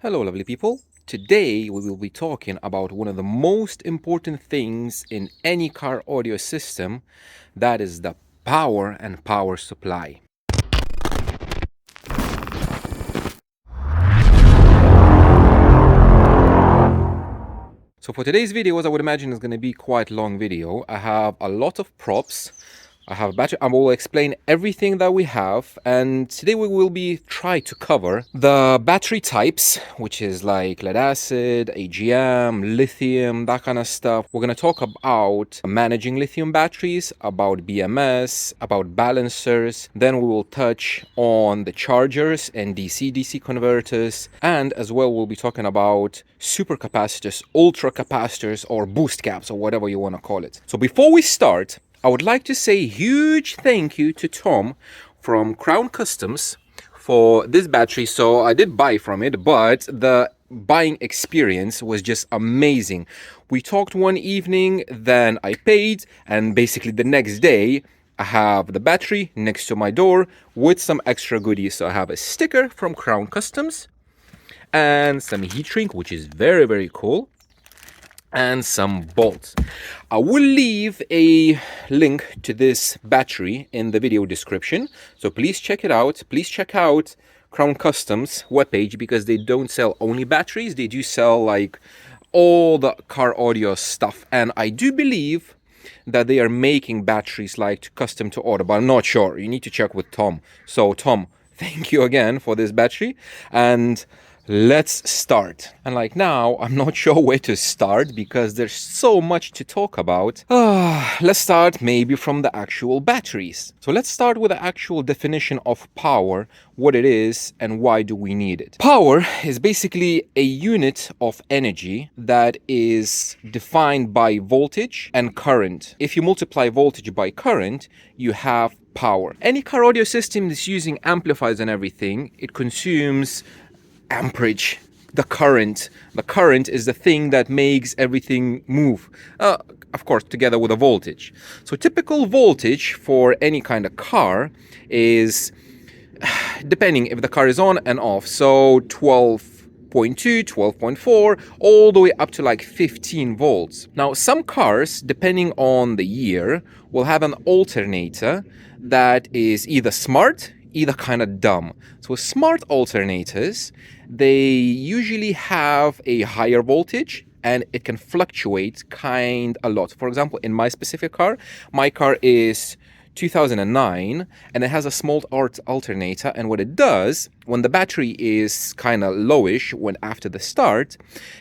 Hello, lovely people. Today we will be talking about one of the most important things in any car audio system, that is the power and power supply. So for today's video, as I would imagine, is going to be quite a long video. I have a lot of props. I have a battery. I will explain everything that we have, and today we will be try to cover the battery types, which is like lead acid, AGM, lithium, that kind of stuff. We're going to talk about managing lithium batteries, about BMS, about balancers. Then we will touch on the chargers and DC-DC converters, and as well we'll be talking about supercapacitors, ultra capacitors, or boost caps, or whatever you want to call it. So before we start, I would like to say a huge thank you to Tom from Crown Customs for this battery. So I did buy from it, but the buying experience was just amazing. We talked one evening, then I paid, and basically the next day I have the battery next to my door with some extra goodies. So I have a sticker from Crown Customs and some heat shrink, which is very, very cool, and some bolts. I will leave a link to this battery in the video description, so please check it out. Please check out Crown Customs webpage, because they don't sell only batteries, they do sell like all the car audio stuff, and I do believe that they are making batteries like custom to order, but I'm not sure. You need to check with Tom. So Tom, thank you again for this battery, and let's start. And like now, I'm not sure where to start because there's so much to talk about. Let's start maybe from the actual batteries. So let's start with the actual definition of power, what it is and why do we need it. Power is basically a unit of energy that is defined by voltage and current. If you multiply voltage by current, you have power. Any car audio system is using amplifiers and everything, it consumes amperage, the current. The current is the thing that makes everything move, of course, together with a voltage. So typical voltage for any kind of car is, depending if the car is on and off, so 12.2, 12.4, all the way up to like 15 volts. Now, some cars, depending on the year, will have an alternator that is either smart, either kind of dumb. So smart alternators, they usually have a higher voltage and it can fluctuate kind a lot. For example, in my specific car, my car is 2009 and it has a small alternator, and what it does when the battery is kind of lowish, when after the start,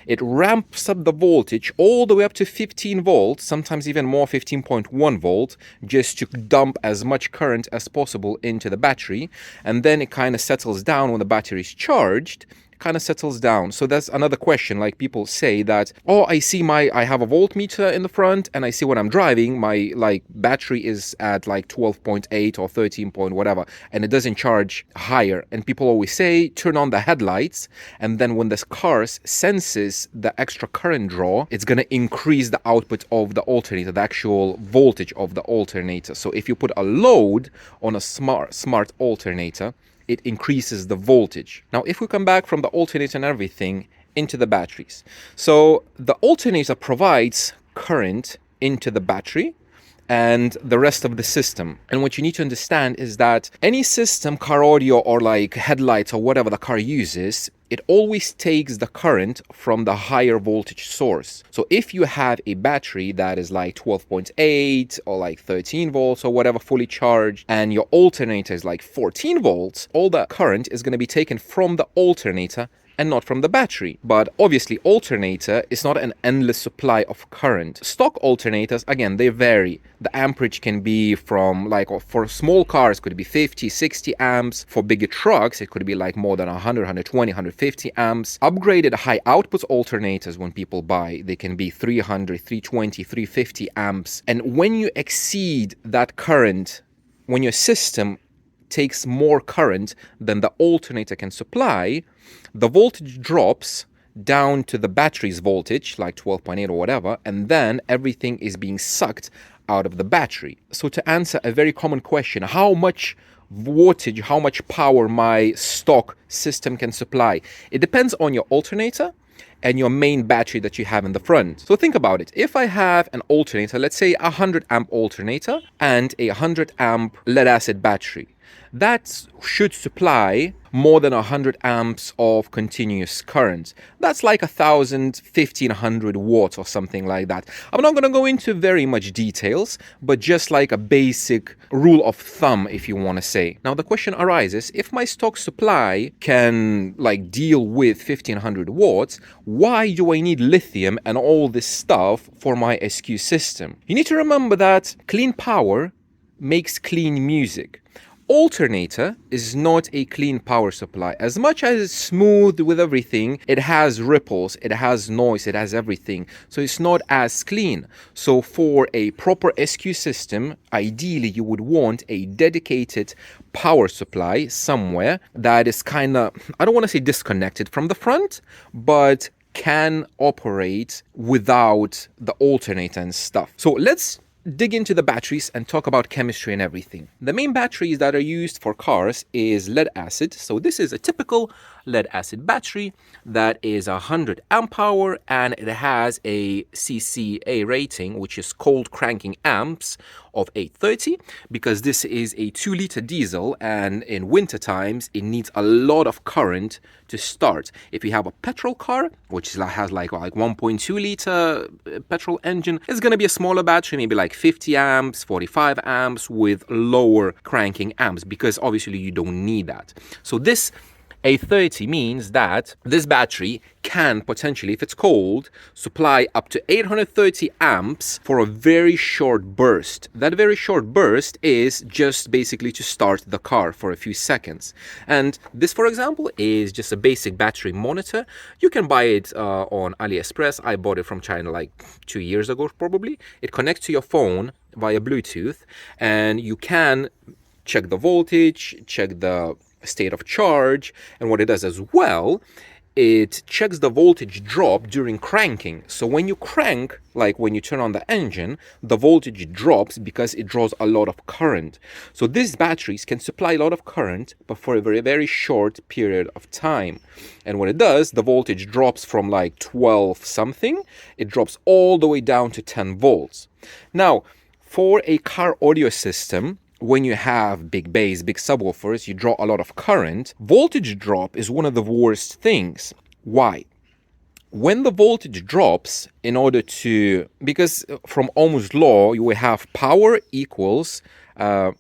it ramps up the voltage all the way up to 15 volts, sometimes even more, 15.1 volt, just to dump as much current as possible into the battery, and then it kind of settles down when the battery is charged. Kind of settles down. So that's another question. Like people say that, oh, I have a voltmeter in the front and I see when I'm driving my like battery is at like 12.8 or 13 point whatever, and it doesn't charge higher. And people always say turn on the headlights, and then when this car senses the extra current draw, it's going to increase the output of the alternator, the actual voltage of the alternator. So if you put a load on a smart alternator, it increases the voltage. Now, if we come back from the alternator and everything into the batteries. So the alternator provides current into the battery and the rest of the system. And what you need to understand is that any system, car audio or like headlights or whatever the car uses, it always takes the current from the higher voltage source. So if you have a battery that is like 12.8 or like 13 volts or whatever fully charged, and your alternator is like 14 volts, all the current is going to be taken from the alternator and not from the battery. But obviously alternator is not an endless supply of current. Stock alternators, again, they vary. The amperage can be from like, for small cars could be 50, 60 amps. For bigger trucks, it could be like more than 100, 120, 150 amps. Upgraded high output alternators, when people buy, they can be 300, 320, 350 amps. And when you exceed that current, when your system takes more current than the alternator can supply, the voltage drops down to the battery's voltage, like 12.8 or whatever, and then everything is being sucked out of the battery. So to answer a very common question, how much wattage, how much power my stock system can supply. It depends on your alternator and your main battery that you have in the front. So think about it. If I have an alternator, let's say a 100 amp alternator and a 100 amp lead acid battery, that should supply more than 100 amps of continuous current. That's like 1,500 watts or something like that. I'm not going to go into very much details, but just like a basic rule of thumb, if you want to say. Now the question arises, if my stock supply can like deal with 1,500 watts, why do I need lithium and all this stuff for my SQ system? You need to remember that clean power makes clean music. Alternator is not a clean power supply. As much as it's smooth with everything, it has ripples, it has noise, it has everything. So it's not as clean. So for a proper SQ system, ideally you would want a dedicated power supply somewhere that is kind of, I don't want to say disconnected from the front, but can operate without the alternator and stuff. So let's dig into the batteries and talk about chemistry and everything. The main batteries that are used for cars is lead acid. So this is a typical lead acid battery that is 100 amp hour and it has a CCA rating, which is cold cranking amps, of 830, because this is a 2-liter diesel and in winter times it needs a lot of current to start. If you have a petrol car, which has like 1.2 liter petrol engine, it's going to be a smaller battery, maybe like 50 amps, 45 amps with lower cranking amps, because obviously you don't need that. So this 830 means that this battery can potentially, if it's cold, supply up to 830 amps for a very short burst. That very short burst is just basically to start the car for a few seconds. And this, for example, is just a basic battery monitor. You can buy it on AliExpress. I bought it from China like 2 years ago, probably. It connects to your phone via Bluetooth, and you can check the voltage, check the state of charge, and what it does as well, it checks the voltage drop during cranking. So when you crank, like when you turn on the engine, the voltage drops because it draws a lot of current. So these batteries can supply a lot of current, but for a very, very short period of time. And when it does, the voltage drops from like 12 something, it drops all the way down to 10 volts. Now, for a car audio system, when you have big bass, big subwoofers, you draw a lot of current. Voltage drop is one of the worst things. Why? When the voltage drops, in order to, because from Ohm's law, you will have power equals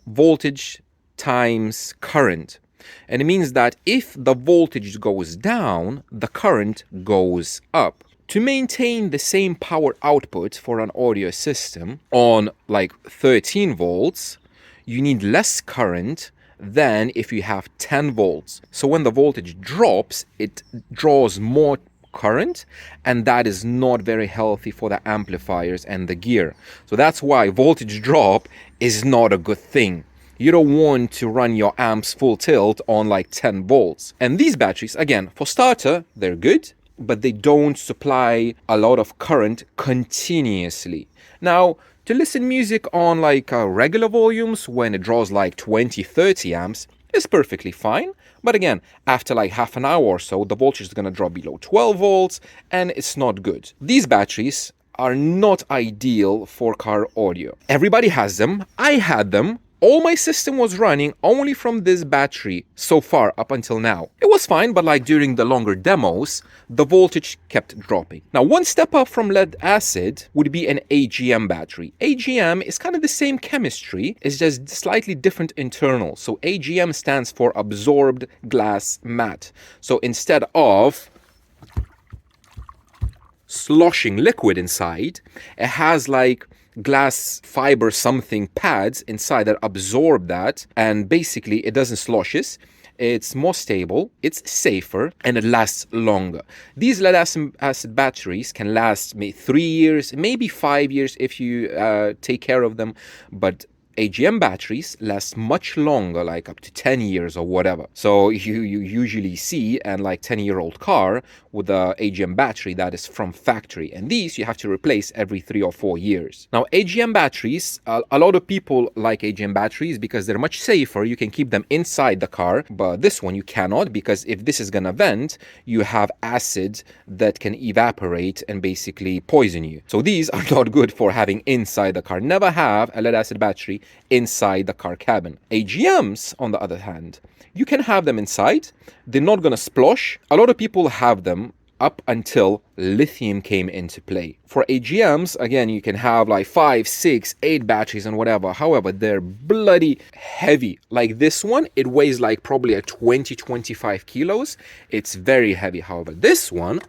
voltage times current. And it means that if the voltage goes down, the current goes up. To maintain the same power output for an audio system on like 13 volts, you need less current than if you have 10 volts. So when the voltage drops, it draws more current, and that is not very healthy for the amplifiers and the gear. So that's why voltage drop is not a good thing. You don't want to run your amps full tilt on like 10 volts. And these batteries, again, for starter, they're good, but they don't supply a lot of current continuously. Now, to listen music on like regular volumes when it draws like 20-30 amps is perfectly fine. But again, after like half an hour or so, the voltage is going to drop below 12 volts and it's not good. These batteries are not ideal for car audio. Everybody has them. I had them. All my system was running only from this battery so far up until now. It was fine, but like during the longer demos, the voltage kept dropping. Now, one step up from lead acid would be an AGM battery. AGM is kind of the same chemistry, it's just slightly different internal. So AGM stands for absorbed glass mat. So instead of sloshing liquid inside, it has like glass fiber something pads inside that absorb that, and basically it doesn't sloshes. It's more stable, it's safer, and it lasts longer. These lead acid batteries can last maybe 3 years, maybe 5 years if you take care of them, but AGM batteries last much longer, like up to 10 years or whatever. So you usually see an like 10-year-old car with a AGM battery that is from factory. And these you have to replace every 3 or 4 years. Now, AGM batteries, a lot of people like AGM batteries because they're much safer. You can keep them inside the car, but this one you cannot, because if this is gonna vent, you have acid that can evaporate and basically poison you. So these are not good for having inside the car. Never have a lead acid battery inside the car cabin. AGMs, on the other hand, you can have them inside. They're not gonna splosh. A lot of people have them up until lithium came into play. For AGMs, again, you can have like 5, 6, 8 batteries and whatever. However, they're bloody heavy. Like this one, it weighs like probably a 20-25 kilos. It's very heavy. However, this one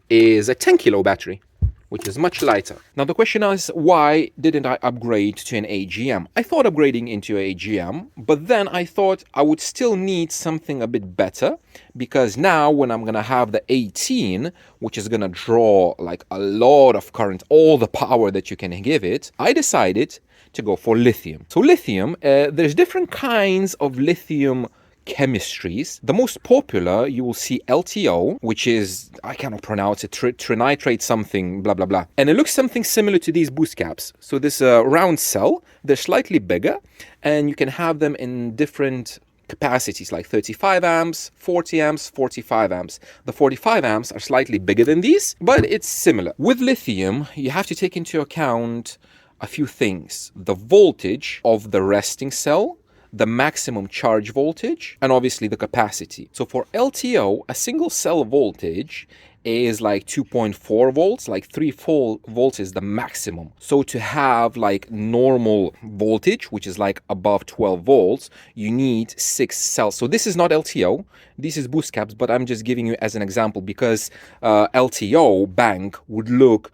is a 10-kilo battery, which is much lighter. Now the question is, why didn't I upgrade to an AGM? I thought upgrading into an AGM, but then I thought I would still need something a bit better, because now when I'm gonna have the 18, which is gonna draw like a lot of current, all the power that you can give it, I decided to go for lithium. So lithium, there's different kinds of lithium chemistries. The most popular, you will see LTO, which is, I cannot pronounce it, trinitrate something, blah, blah, blah. And it looks something similar to these boost caps. So this round cell, they're slightly bigger, and you can have them in different capacities, like 35 amps, 40 amps, 45 amps. The 45 amps are slightly bigger than these, but it's similar. With lithium, you have to take into account a few things. The voltage of the resting cell, the maximum charge voltage, and obviously the capacity. So for LTO, a single cell voltage is like 2.4 volts, like 3 volts is the maximum. So to have like normal voltage, which is like above 12 volts, you need 6 cells. So this is not LTO, this is boost caps, but I'm just giving you as an example because LTO bank would look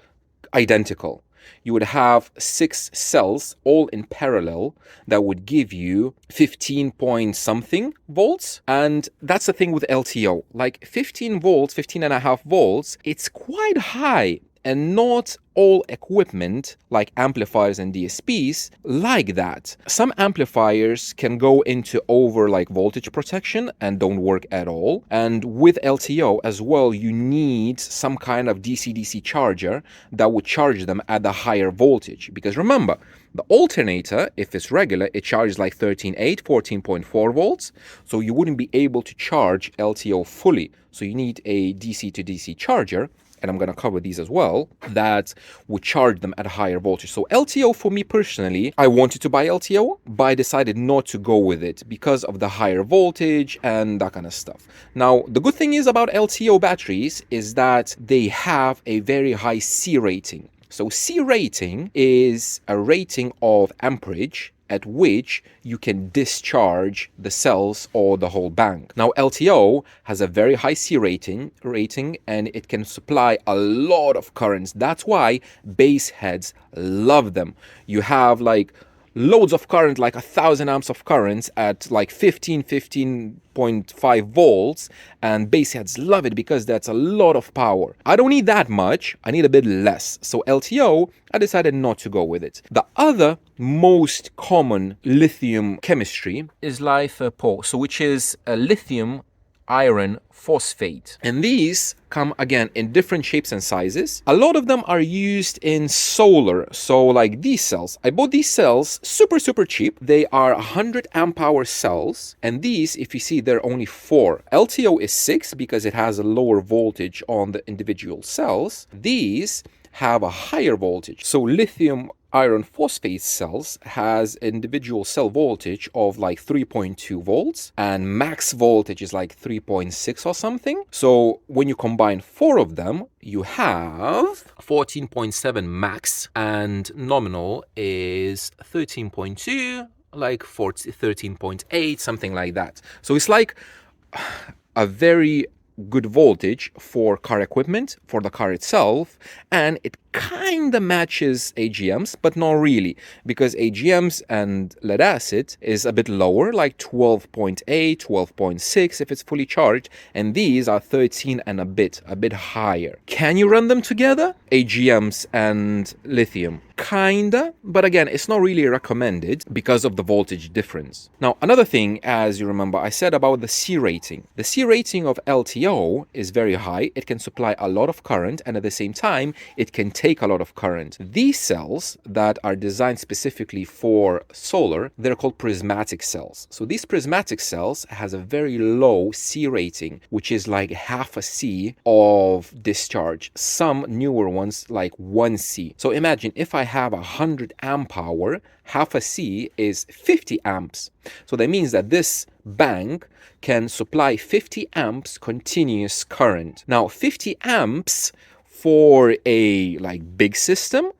identical. You would have 6 cells all in parallel that would give you 15 point something volts. And that's the thing with LTO, like 15 volts, 15 and a half volts, it's quite high. And not all equipment like amplifiers and DSPs like that. Some amplifiers can go into over like voltage protection and don't work at all. And with LTO as well, you need some kind of DC-DC charger that would charge them at the higher voltage. Because remember, the alternator, if it's regular, it charges like 13.8, 14.4 volts. So you wouldn't be able to charge LTO fully. So you need a DC to DC charger, and I'm going to cover these as well, that would charge them at a higher voltage. So LTO, for me personally, I wanted to buy LTO, but I decided not to go with it because of the higher voltage and that kind of stuff. Now, the good thing is about LTO batteries is that they have a very high C rating. So C rating is a rating of amperage at which you can discharge the cells or the whole bank. Now, LTO has a very high C rating and it can supply a lot of currents. That's why base heads love them. You have like loads of current, like 1,000 amps of currents at like 15.5 volts, and bass heads love it because that's a lot of power. I don't need that much, I need a bit less. So LTO, I decided not to go with it. The other most common lithium chemistry is Powwwaaa, so which is a lithium iron phosphate. And these come again in different shapes and sizes. A lot of them are used in solar. So like these cells, I bought these cells super cheap. They are 100 amp hour cells, and these, if you see, they're only 4. LTO is 6 because it has a lower voltage on the individual cells. These have a higher voltage. So lithium iron phosphate cells has individual cell voltage of like 3.2 volts and max voltage is like 3.6 or something. So when you combine 4 of them, you have 14.7 max, and nominal is 13.2, like 13.8, something like that. So it's like a very good voltage for car equipment, for the car itself, and it kind of matches AGMs, but not really, because AGMs and lead acid is a bit lower, like 12.8, 12.6 if it's fully charged, and these are 13 and a bit higher. Can you run them together? AGMs and lithium. Kinda, but again, it's not really recommended because of the voltage difference. Now, another thing, as you remember, I said about the C rating. The C rating of LTO is very high. It can supply a lot of current, and at the same time, it can take a lot of current. These cells that are designed specifically for solar, they're called prismatic cells. So these prismatic cells has a very low C rating, which is like half a C of discharge. Some newer ones like 1C. So imagine if I have 100 amp hour, half a C is 50 amps. So that means that this bank can supply 50 amps continuous current. Now 50 amps for a big system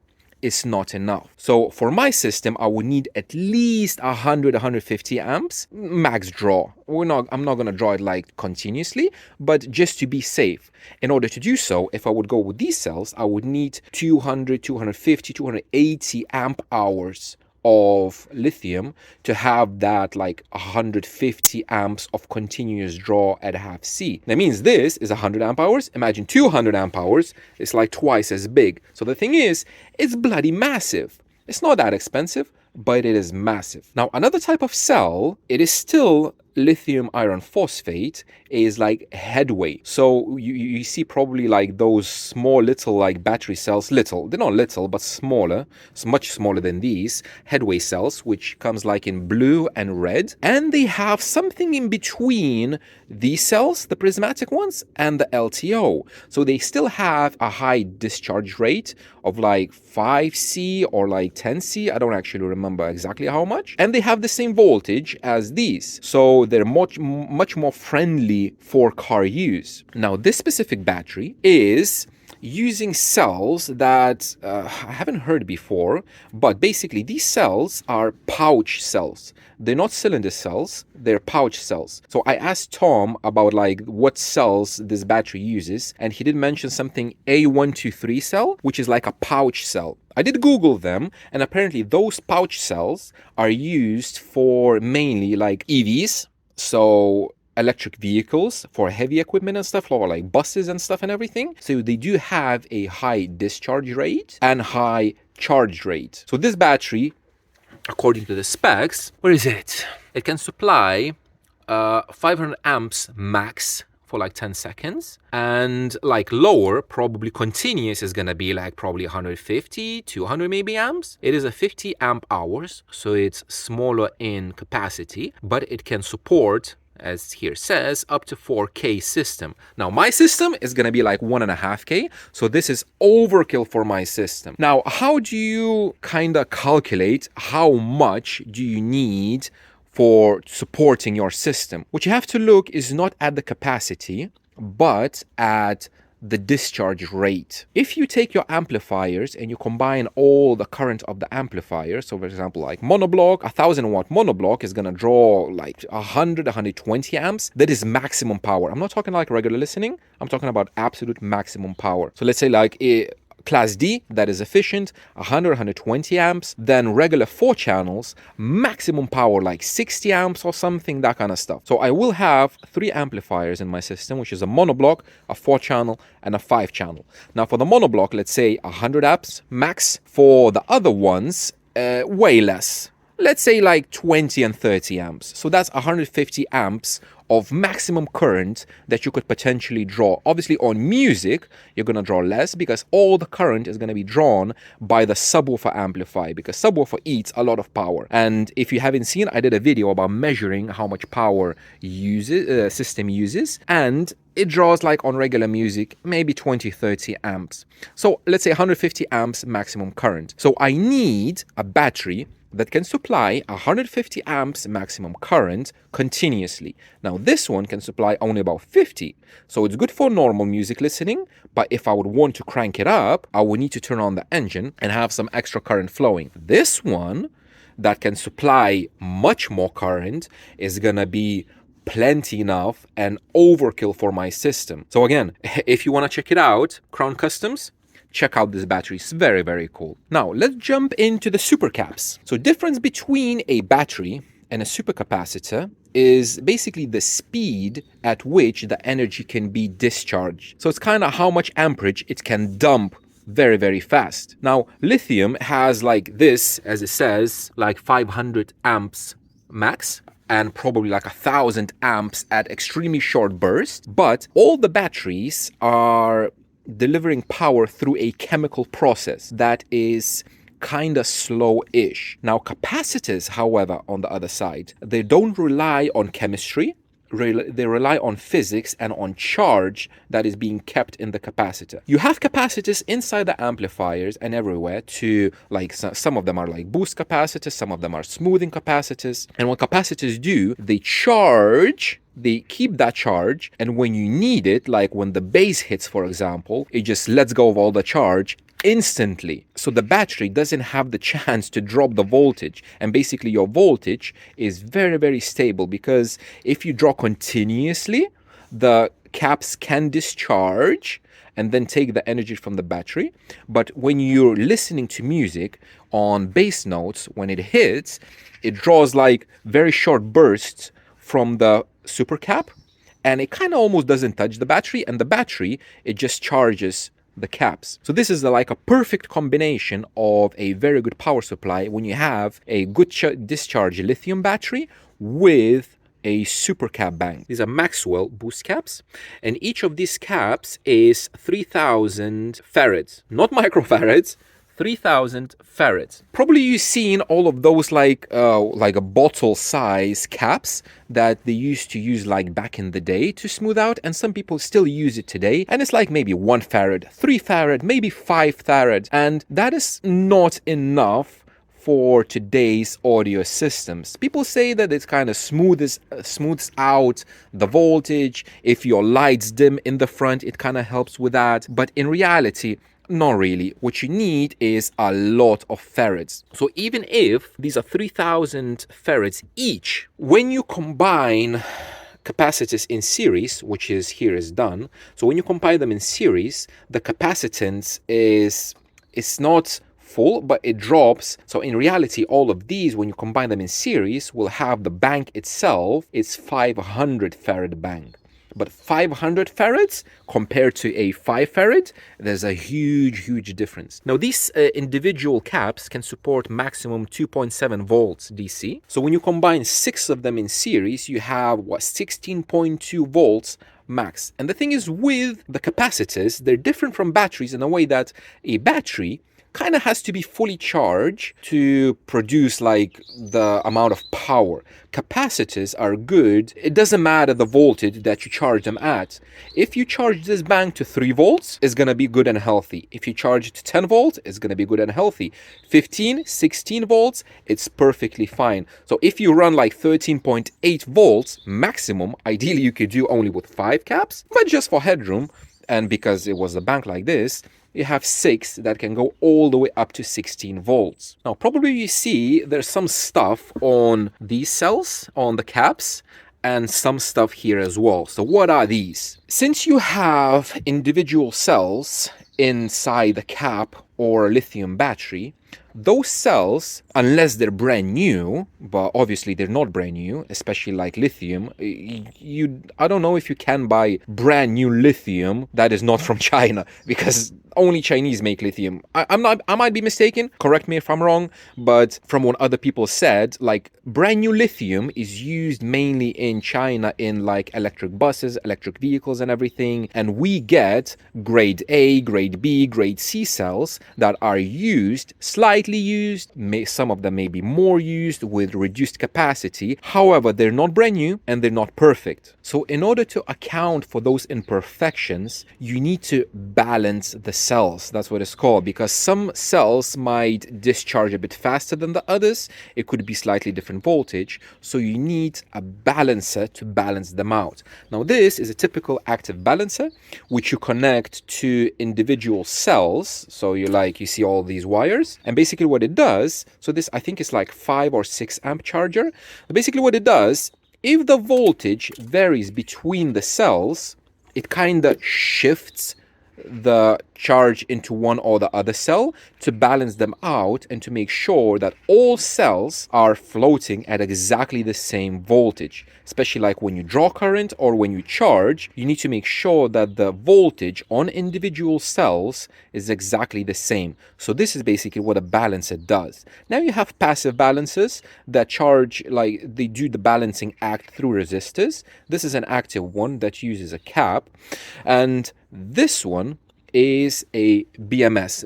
is not enough. So for my system, I would need at least 150 amps max draw. I'm not going to draw it continuously, but just to be safe. In order to do so, if I would go with these cells, I would need 200, 250, 280 amp hours of lithium to have that 150 amps of continuous draw at half C. That means this is 100 amp hours. Imagine 200 amp hours. It's like twice as big. So the thing is, it's bloody massive. It's not that expensive, but it is massive. Now, another type of cell, it is still lithium iron phosphate, is like headway. So you see probably those small little battery cells, they're not little, but smaller. It's much smaller than these headway cells, which comes in blue and red. And they have something in between these cells, the prismatic ones, and the LTO. So they still have a high discharge rate of 5C or 10C. I don't actually remember exactly how much. And they have the same voltage as these. So they're much more friendly for car use. Now, this specific battery is using cells that I haven't heard before, but basically these cells are pouch cells. They're not cylinder cells, they're pouch cells. So I asked Tom about what cells this battery uses, and he did mention something A123 cell, which is like a pouch cell. I did Google them, and apparently those pouch cells are used for mainly EVs, so electric vehicles, for heavy equipment and stuff, or buses and stuff and everything. So they do have a high discharge rate and high charge rate. So this battery, according to the specs, where is it? It can supply 500 amps max for 10 seconds, and lower, probably continuous, is gonna be probably 150, 200 maybe amps. It is a 50 amp hours, so it's smaller in capacity, but it can support, as here says, up to 4K system. Now my system is gonna be 1.5K, so this is overkill for my system. Now, how do you kinda calculate how much do you need for supporting your system? What you have to look is not at the capacity, but at the discharge rate. If you take your amplifiers and you combine all the current of the amplifier, so for example monoblock, 1000 watt monoblock is gonna draw 100, 120 amps. That is maximum power. I'm not talking regular listening, I'm talking about absolute maximum power. So let's say Class D, that is efficient, 100, 120 amps. Then regular 4 channels, maximum power 60 amps or something, that kind of stuff. So I will have 3 amplifiers in my system, which is a monoblock, a 4 channel, and a 5 channel. Now for the monoblock, let's say 100 amps max. For the other ones, way less. Let's say 20 and 30 amps. So that's 150 amps of maximum current that you could potentially draw. Obviously on music, you're gonna draw less because all the current is gonna be drawn by the subwoofer amplifier, because subwoofer eats a lot of power. And if you haven't seen, I did a video about measuring how much power system uses, and it draws on regular music, maybe 20, 30 amps. So let's say 150 amps maximum current. So I need a battery that can supply 150 amps maximum current continuously. Now this one can supply only about 50, so it's good for normal music listening, but if I would want to crank it up, I would need to turn on the engine and have some extra current flowing. This one that can supply much more current is gonna be plenty enough and overkill for my system. So again, if you want to check it out, Crown Customs, check out this battery. It's very, very cool. Now, let's jump into the supercaps. So difference between a battery and a supercapacitor is basically the speed at which the energy can be discharged. So it's kind of how much amperage it can dump very, very fast. Now, lithium has like this, as it says, like 500 amps max, and probably like 1,000 amps at extremely short bursts. But all the batteries are delivering power through a chemical process that is kind of slow-ish. Now, capacitors, however, on the other side, they don't rely on chemistry. They rely on physics and on charge that is being kept in the capacitor. You have capacitors inside the amplifiers and everywhere to, like, some of them are like boost capacitors, some of them are smoothing capacitors. And what capacitors do, they keep that charge, and when you need it, like when the bass hits, for example, it just lets go of all the charge instantly. So the battery doesn't have the chance to drop the voltage, and basically your voltage is very, very stable, because if you draw continuously, the caps can discharge and then take the energy from the battery. But when you're listening to music on bass notes, when it hits, it draws like very short bursts from the supercap, and it kind of almost doesn't touch the battery, and the battery, it just charges the caps. So this is like a perfect combination of a very good power supply when you have a good discharge lithium battery with a supercap bank. These are Maxwell boost caps, and each of these caps is 3,000 farads, not microfarads, 3,000 farads. Probably you've seen all of those like a bottle size caps that they used to use like back in the day to smooth out, and some people still use it today, and it's like maybe 1 farad, 3 farad, maybe 5 farad, and that is not enough for today's audio systems. People say that it kind of smooths out the voltage. If your lights dim in the front, it kind of helps with that, but in reality, not really. What you need is a lot of farads. So even if these are 3,000 farads each, when you combine capacitors in series, which is here is done, so when you combine them in series, the capacitance is not full, but it drops. So in reality, all of these, when you combine them in series, will have the bank itself, it's 500 farad bank. But 500 farads compared to a 5 farad, there's a huge difference. Now, these individual caps can support maximum 2.7 volts DC. So when you combine 6 of them in series, you have 16.2 volts max. And the thing is, with the capacitors, they're different from batteries in a way that a battery kind of has to be fully charged to produce like the amount of power. Capacitors are good. It doesn't matter the voltage that you charge them at. If you charge this bank to 3 volts, it's going to be good and healthy. If you charge it to 10 volts, it's going to be good and healthy. 15, 16 volts, it's perfectly fine. So if you run like 13.8 volts maximum, ideally you could do only with 5 caps, but just for headroom, and because it was a bank like this, you have 6 that can go all the way up to 16 volts. Now, probably you see there's some stuff on these cells, on the caps, and some stuff here as well. So what are these? Since you have individual cells inside the cap or lithium battery, those cells, unless they're brand new, but obviously they're not brand new, especially like lithium, I don't know if you can buy brand new lithium that is not from China, because only Chinese make lithium. I might be mistaken, correct me if I'm wrong, but from what other people said, like brand new lithium is used mainly in China in like electric buses, electric vehicles and everything, and we get grade A, grade B, grade C cells that are used, slightly used, some of them may be more used with reduced capacity. However, they're not brand new and they're not perfect. So in order to account for those imperfections, you need to balance the cells. That's what it's called, because some cells might discharge a bit faster than the others. It could be slightly different voltage. So you need a balancer to balance them out. Now, this is a typical active balancer, which you connect to individual cells. So you see all these wires, and basically what it does, so this I think is like 5 or 6 amp charger. Basically what it does, if the voltage varies between the cells, it kind of shifts the charge into one or the other cell to balance them out and to make sure that all cells are floating at exactly the same voltage. Especially like when you draw current or when you charge, you need to make sure that the voltage on individual cells is exactly the same. So this is basically what a balancer does. Now you have passive balancers that charge, like they do the balancing act through resistors. This is an active one that uses a cap, and this one is a BMS,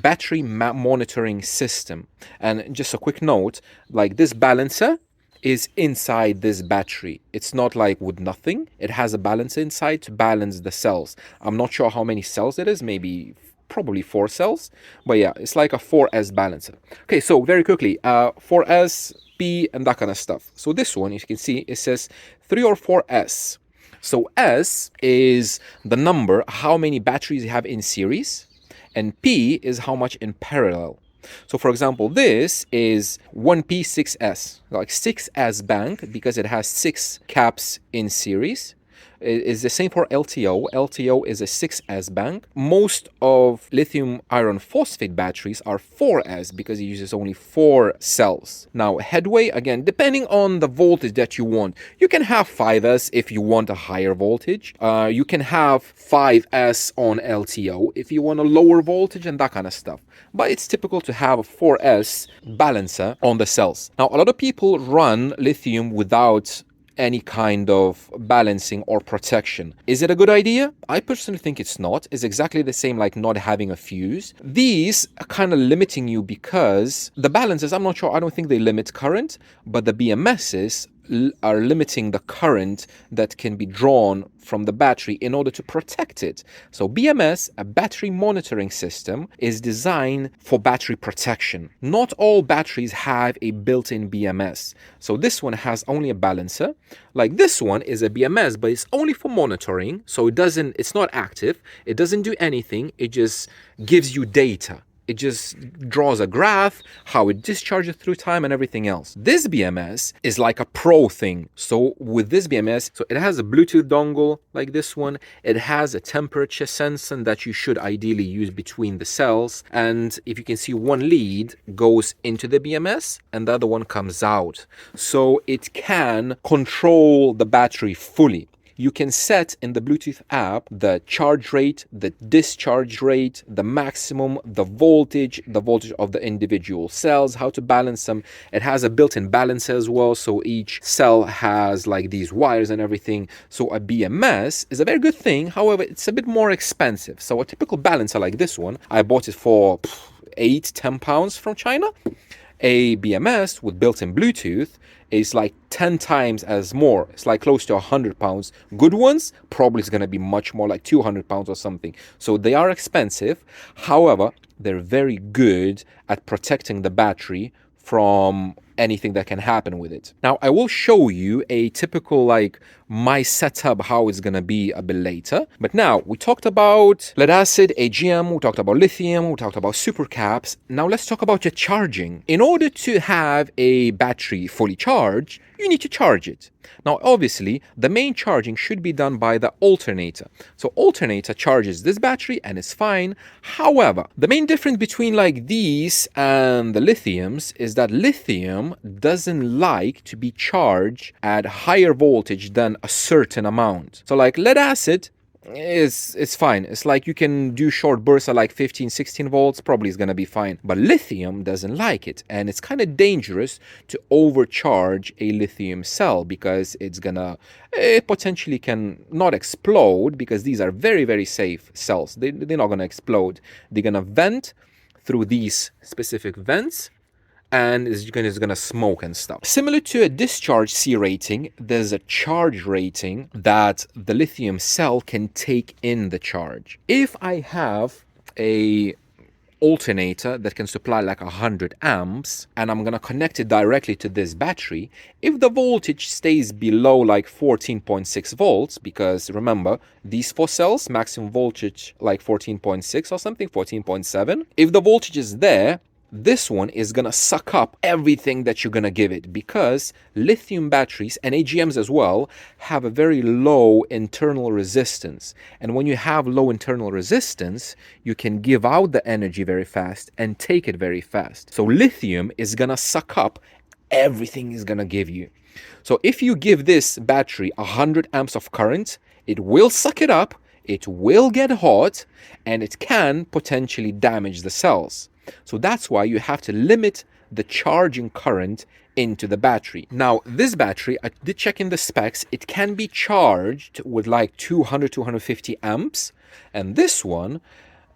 battery monitoring system. And just a quick note, like this balancer is inside this battery. It's not like with nothing. It has a balancer inside to balance the cells. I'm not sure how many cells it is, maybe probably 4 cells, but yeah, it's like a 4S balancer. Okay, so very quickly, 4S, P, and that kind of stuff. So this one, as you can see, it says 3 or 4S. So S is the number, how many batteries you have in series, and P is how much in parallel. So for example, this is 1P6S, like 6S bank, because it has 6 caps in series. Is the same for LTO. LTO is a 6S bank. Most of lithium iron phosphate batteries are 4S because it uses only 4 cells. Now, headway, again, depending on the voltage that you want, you can have 5S if you want a higher voltage. You can have 5S on LTO if you want a lower voltage and that kind of stuff. But it's typical to have a 4S balancer on the cells. Now, a lot of people run lithium without any kind of balancing or protection. Is it a good idea? I personally think it's not. It's exactly the same like not having a fuse. These are kind of limiting you because the balancers, I'm not sure, I don't think they limit current, but the BMSs are limiting the current that can be drawn from the battery in order to protect it. So BMS, a battery monitoring system, is designed for battery protection. Not all batteries have a built-in BMS. So this one has only a balancer. Like this one is a BMS, but it's only for monitoring. So it's not active. It doesn't do anything. It just gives you data. It just draws a graph, how it discharges through time and everything else. This BMS is like a pro thing. So with this BMS, so it has a Bluetooth dongle like this one. It has a temperature sensor that you should ideally use between the cells. And if you can see, one lead goes into the BMS and the other one comes out. So it can control the battery fully. You can set in the Bluetooth app the charge rate, the discharge rate, the maximum, the voltage of the individual cells, how to balance them. It has a built-in balancer as well, so each cell has like these wires and everything. So a BMS is a very good thing. However, it's a bit more expensive. So a typical balancer like this one, I bought it for £8-10 from China. A BMS with built-in Bluetooth is like 10 times as more. It's like close to £100. Good ones probably is going to be much more, like £200 or something. So they are expensive. However, they're very good at protecting the battery from anything that can happen with it. Now, I will show you a typical like my setup, how it's going to be a bit later. But now we talked about lead acid, AGM, we talked about lithium, we talked about supercaps. Now let's talk about your charging. In order to have a battery fully charged, you need to charge it. Now, obviously, the main charging should be done by the alternator. So alternator charges this battery and it's fine. However, the main difference between like these and the lithiums is that lithium doesn't like to be charged at higher voltage than a certain amount. So like lead acid, it's fine. It's like you can do short bursts at like 15-16 volts, probably is going to be fine. But lithium doesn't like it, and it's kind of dangerous to overcharge a lithium cell because it potentially can not explode, because these are very, very safe cells. They're not going to explode. They're going to vent through these specific vents, and it's gonna smoke and stuff. Similar to a discharge C rating, there's a charge rating that the lithium cell can take in the charge. If I have a alternator that can supply like 100 amps and I'm gonna connect it directly to this battery, if the voltage stays below like 14.6 volts, because remember, these 4 cells, maximum voltage like 14.6 or something, 14.7, if the voltage is there, this one is going to suck up everything that you're going to give it, because lithium batteries and AGMs as well have a very low internal resistance. And when you have low internal resistance, you can give out the energy very fast and take it very fast. So lithium is going to suck up everything it's going to give you. So if you give this battery 100 amps of current, it will suck it up, it will get hot, and it can potentially damage the cells. So that's why you have to limit the charging current into the battery. Now, this battery, I did check in the specs, it can be charged with like 200, 250 amps, and this one,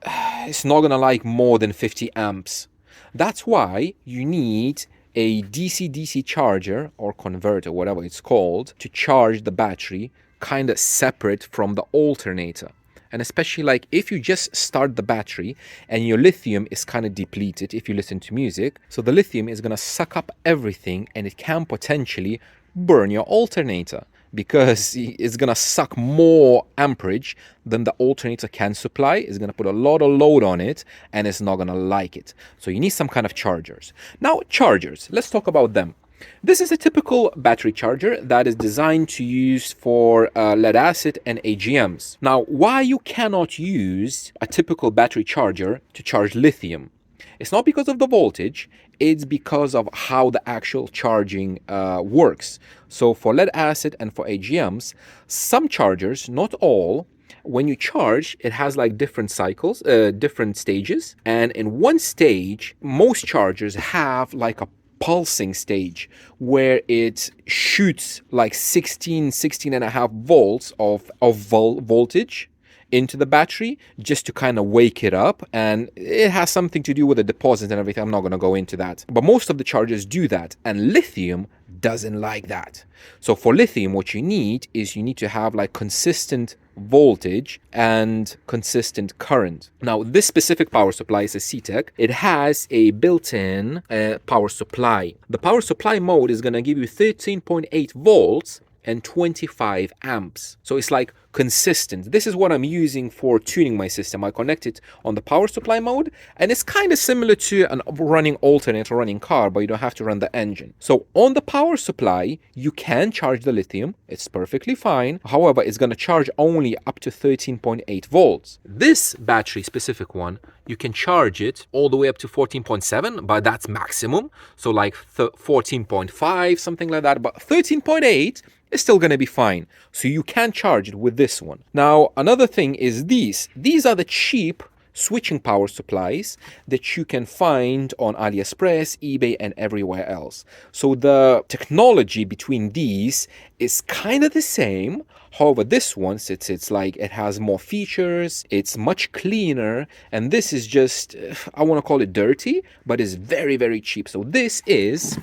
it's not gonna like more than 50 amps. That's why you need a DC-DC charger or converter, whatever it's called, to charge the battery kind of separate from the alternator. And especially like if you just start the battery and your lithium is kind of depleted, if you listen to music, so the lithium is going to suck up everything and it can potentially burn your alternator, because it's going to suck more amperage than the alternator can supply. It's going to put a lot of load on it and it's not going to like it. So you need some kind of chargers. Now, chargers, let's talk about them. This is a typical battery charger that is designed to use for lead acid and AGMs. Now, why you cannot use a typical battery charger to charge lithium? It's not because of the voltage, it's because of how the actual charging works. So for lead acid and for AGMs, some chargers, not all, when you charge, it has like different cycles, different stages. And in one stage, most chargers have like a pulsing stage where it shoots like 16 and a half volts of voltage into the battery just to kind of wake it up, and it has something to do with the deposit and everything. I'm not going to go into that, but most of the chargers do that, and lithium doesn't like that. So for lithium, what you need is you need to have like consistent voltage and consistent current. Now, this specific power supply is a C-Tech. It has a built-in power supply. The power supply mode is going to give you 13.8 volts and 25 amps. So it's like consistent. This is what I'm using for tuning my system. I connect it on the power supply mode, and it's kind of similar to a running alternator, running car, but you don't have to run the engine. So on the power supply, you can charge the lithium. It's perfectly fine. However, it's going to charge only up to 13.8 volts. This battery specific one, you can charge it all the way up to 14.7, but that's maximum. So like 14.5, something like that. But 13.8 is still going to be fine. So you can charge it with this one. Now, another thing is these. These are the cheap switching power supplies that you can find on AliExpress, eBay, and everywhere else. So the technology between these is kind of the same. However, this one, it's like it has more features, it's much cleaner, and this is just, I want to call it dirty, but it's very, very cheap. So this is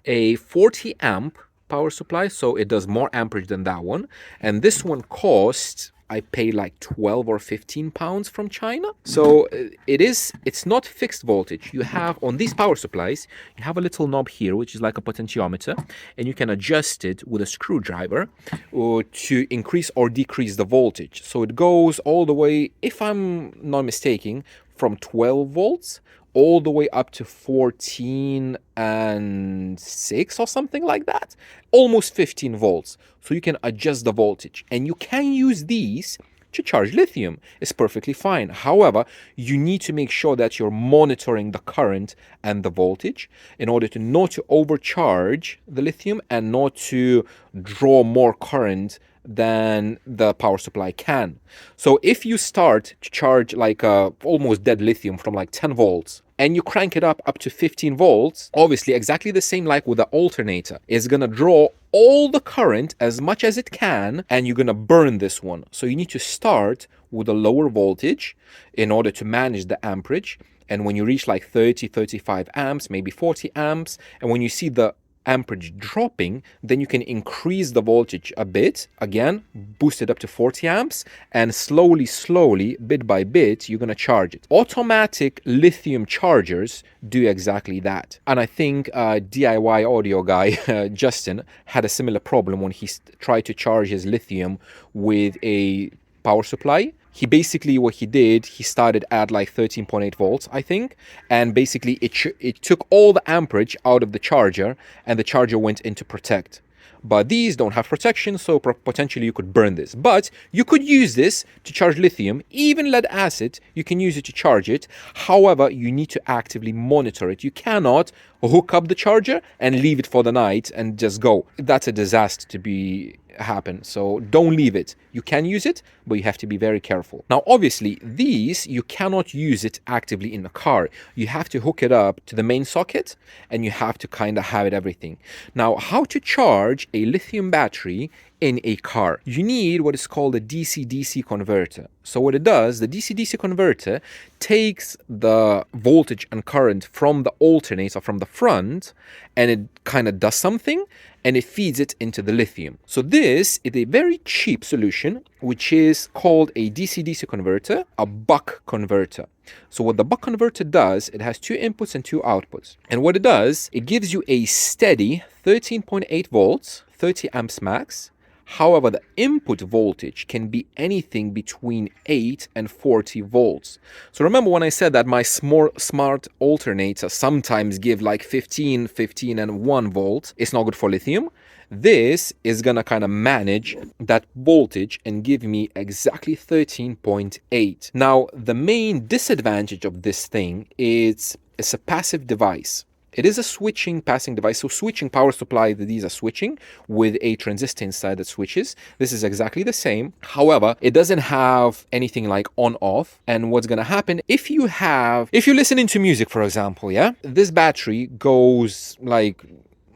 a 40 amp power supply, so it does more amperage than that one, and this one costs, I paid like 12 or 15 pounds from China. So it's not fixed voltage. You have on these power supplies, you have a little knob here, which is like a potentiometer, and you can adjust it with a screwdriver to increase or decrease the voltage. So it goes all the way, if I'm not mistaken, from 12 volts all the way up to 14 and 6 or something like that, almost 15 volts. So you can adjust the voltage, and you can use these to charge lithium. It's perfectly fine. However, you need to make sure that you're monitoring the current and the voltage in order to not to overcharge the lithium and not to draw more current than the power supply can. So if you start to charge like almost dead lithium from like 10 volts and you crank it up to 15 volts, obviously exactly the same like with the alternator, it's gonna draw all the current as much as it can, and you're gonna burn this one. So you need to start with a lower voltage in order to manage the amperage, and when you reach like 35 amps, maybe 40 amps, and when you see the amperage dropping, then you can increase the voltage a bit, again boost it up to 40 amps, and slowly bit by bit you're going to charge it. Automatic lithium chargers do exactly that, and I think DIY audio guy Justin had a similar problem when he tried to charge his lithium with a power supply, he basically, what he did, he started at like 13.8 volts, I think, and basically it took all the amperage out of the charger, and the charger went into protect. But these don't have protection, so potentially you could burn this. But you could use this to charge lithium, even lead acid, you can use it to charge it. However, you need to actively monitor it. You cannot hook up the charger and leave it for the night and just go. That's a disaster to be happen. So don't leave it. You can use it, but you have to be very careful. Now, obviously, these, you cannot use it actively in the car. You have to hook it up to the main socket, and you have to kind of have it everything. Now, how to charge a lithium battery in a car? You need what is called a DC-DC converter. So what it does, the DC-DC converter takes the voltage and current from the alternator from the front, and it kind of does something, and it feeds it into the lithium. So this is a very cheap solution, which is called a DC-DC converter, a buck converter. So what the buck converter does, it has two inputs and two outputs. And what it does, it gives you a steady 13.8 volts, 30 amps max. However, the input voltage can be anything between 8 and 40 volts. So remember when I said that my smart alternator sometimes give like 15 and 1 volt. It's not good for lithium. This is gonna kind of manage that voltage and give me exactly 13.8. Now, the main disadvantage of this thing is it's a passive device. It is a switching passing device. So switching power supply, these are switching with a transistor inside that switches. This is exactly the same. However, it doesn't have anything like on off. And what's going to happen if you're listening to music, for example, yeah, this battery goes like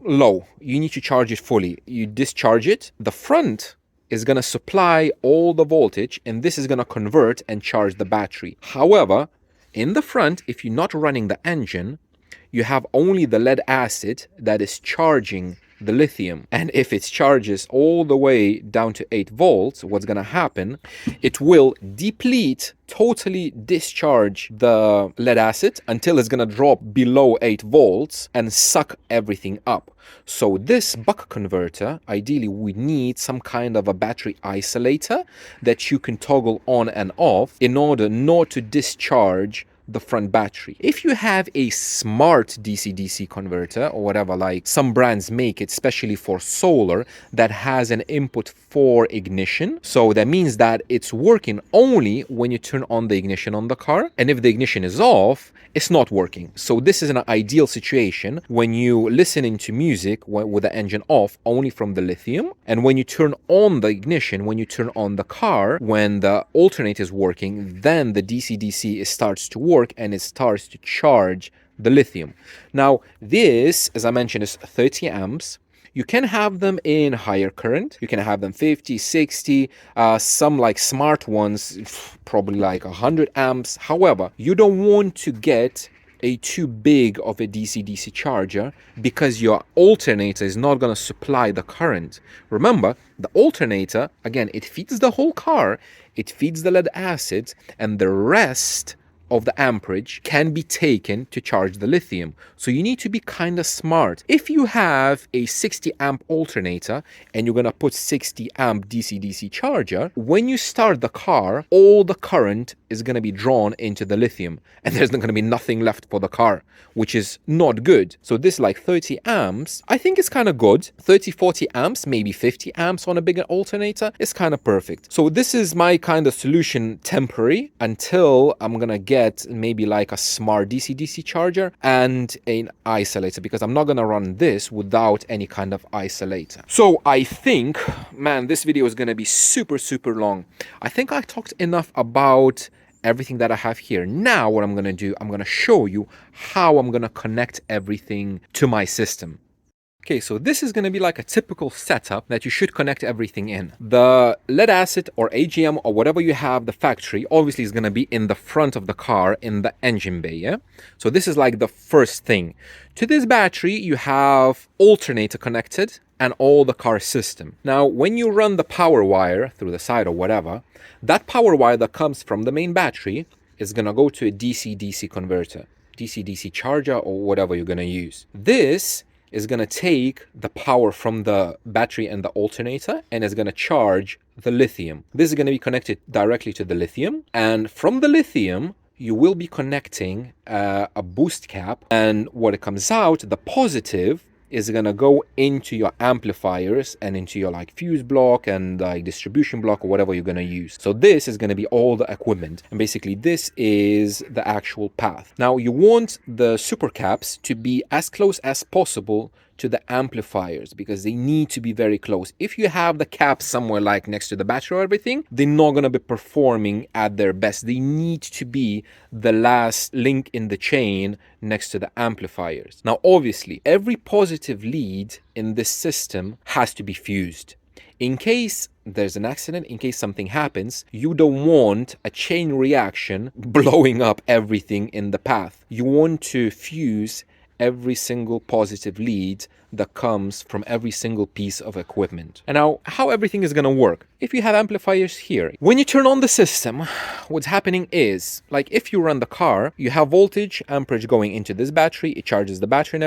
low. You need to charge it fully. You discharge it. The front is going to supply all the voltage, and this is going to convert and charge the battery. However, in the front, if you're not running the engine, you have only the lead acid that is charging the lithium. And if it charges all the way down to 8 volts, what's going to happen? It will deplete, totally discharge the lead acid until it's going to drop below 8 volts and suck everything up. So this buck converter, ideally we need some kind of a battery isolator that you can toggle on and off in order not to discharge the front battery. If you have a smart DC-DC converter or whatever, like some brands make it especially for solar, that has an input for ignition, so that means that it's working only when you turn on the ignition on the car, and if the ignition is off, it's not working. So this is an ideal situation when you listening to music with the engine off only from the lithium, and when you turn on the ignition, when you turn on the car, when the alternator is working, then the DC-DC starts to work and it starts to charge the lithium. Now this, as I mentioned, is 30 amps. You can have them in higher current. You can have them 50, 60, some like smart ones, probably like 100 amps. However, you don't want to get a too big of a DC-DC charger because your alternator is not going to supply the current. Remember, the alternator, again, it feeds the whole car, it feeds the lead acid, and the rest of the amperage can be taken to charge the lithium. So you need to be kind of smart. If you have a 60 amp alternator and you're gonna put 60 amp DC-DC charger, when you start the car, all the current is gonna be drawn into the lithium and there's not gonna be nothing left for the car, which is not good. So this like 30 amps, I think it's kind of good. 30, 40 amps, maybe 50 amps on a bigger alternator is kind of perfect. So this is my kind of solution temporary until I'm gonna get maybe like a smart DC-DC charger and an isolator, because I'm not gonna run this without any kind of isolator. So I think, man, this video is gonna be super long. I think I talked enough about everything that I have here. Now what I'm gonna do, I'm gonna show you how I'm gonna connect everything to my system. Okay, so this is going to be like a typical setup that you should connect everything in. The lead acid or AGM or whatever you have, the factory, obviously is going to be in the front of the car in the engine bay, yeah? So this is like the first thing. To this battery, you have alternator connected and all the car system. Now, when you run the power wire through the side or whatever, that power wire that comes from the main battery is going to go to a DC-DC converter, DC-DC charger or whatever you're going to use. This is going to take the power from the battery and the alternator and is going to charge the lithium. This is going to be connected directly to the lithium, and from the lithium you will be connecting a boost cap, and what it comes out, the positive, is going to go into your amplifiers and into your like fuse block and like distribution block or whatever you're going to use. So this is going to be all the equipment, and basically this is the actual path. Now you want the supercaps to be as close as possible to the amplifiers because they need to be very close. If you have the cap somewhere like next to the battery or everything, they're not going to be performing at their best. They need to be the last link in the chain next to the amplifiers. Now obviously every positive lead in this system has to be fused. In case there's an accident, in case something happens, you don't want a chain reaction blowing up everything in the path. You want to fuse every single positive lead that comes from every single piece of equipment. And now, how everything is going to work. If you have amplifiers here, when you turn on the system, what's happening is, like if you run the car, you have voltage, amperage going into this battery, it charges the battery and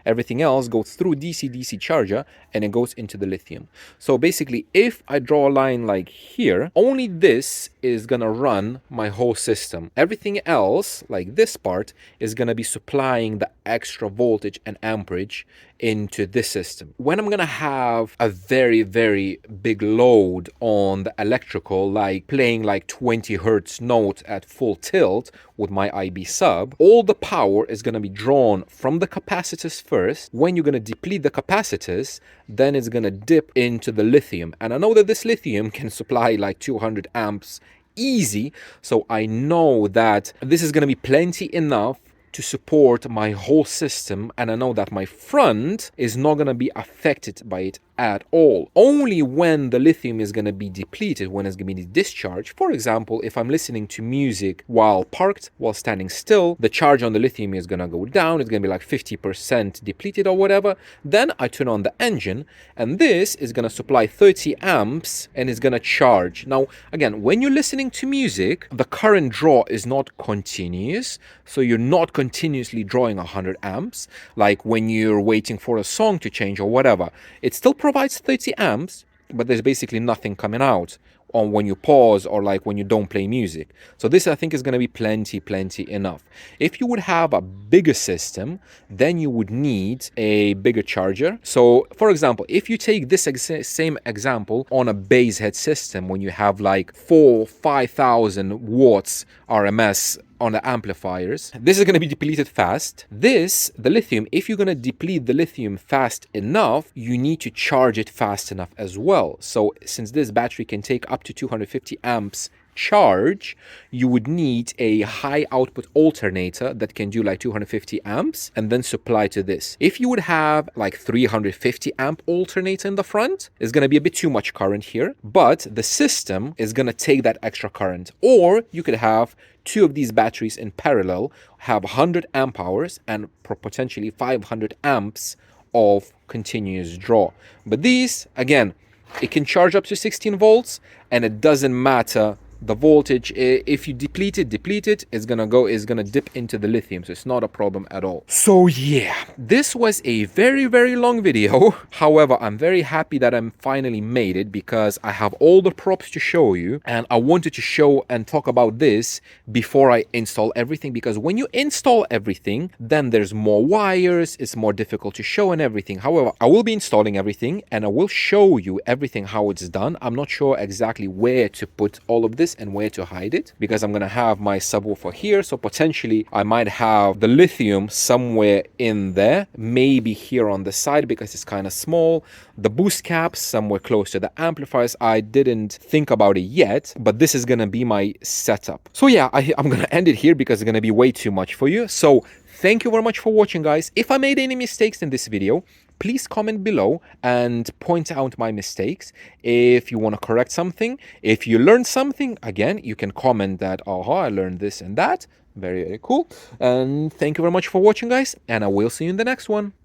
everything else goes through DC-DC charger and it goes into the lithium. So basically, if I draw a line like here, only this is going to run my whole system. Everything else, like this part, is going to be supplying the extra voltage and amperage into this system. When I'm gonna have a very, very big load on the electrical, like playing like 20 hertz note at full tilt with my IB sub, all the power is gonna be drawn from the capacitors first. When you're gonna deplete the capacitors, then it's gonna dip into the lithium. And I know that this lithium can supply like 200 amps easy, so I know that this is gonna be plenty enough to support my whole system, and I know that my front is not going to be affected by it at all. Only when the lithium is going to be depleted, when it's going to be discharged. For example, if I'm listening to music while parked, while standing still, the charge on the lithium is going to go down. It's going to be like 50% depleted or whatever. Then I turn on the engine, and this is going to supply 30 amps and it's going to charge. Now, again, when you're listening to music, the current draw is not continuous, so you're not continuously drawing 100 amps like when you're waiting for a song to change or whatever. It still provides 30 amps, but there's basically nothing coming out on when you pause or like when you don't play music. So this, I think, is going to be plenty enough. If you would have a bigger system, then you would need a bigger charger. So for example, if you take this same example on a base head system, when you have like 4,000-5,000 watts RMS on the amplifiers, this is going to be depleted fast. The lithium, if you're going to deplete the lithium fast enough, you need to charge it fast enough as well. So since this battery can take up to 250 amps charge, you would need a high output alternator that can do like 250 amps and then supply to this. If you would have like 350 amp alternator in the front, it's going to be a bit too much current here, but the system is going to take that extra current. Or you could have two of these batteries in parallel, have 100 amp hours and potentially 500 amps of continuous draw. But these, again, it can charge up to 16 volts and it doesn't matter the voltage. If you deplete it, it's gonna dip into the lithium, so it's not a problem at all. So yeah, this was a very long video. However, I'm very happy that I'm finally made it because I have all the props to show you, and I wanted to show and talk about this before I install everything, because when you install everything, then there's more wires, it's more difficult to show and everything. However, I will be installing everything and I will show you everything how it's done. I'm not sure exactly where to put all of this and where to hide it, because I'm gonna have my subwoofer here, so potentially I might have the lithium somewhere in there, maybe here on the side because it's kind of small, the boost caps somewhere close to the amplifiers. I didn't think about it yet, but this is gonna be my setup. So yeah, I'm gonna end it here because it's gonna be way too much for you. So thank you very much for watching, guys. If I made any mistakes in this video, please comment below and point out my mistakes. If you want to correct something, if you learned something, again, you can comment that, oh, I learned this and that. Very cool. And thank you very much for watching, guys, and I will see you in the next one.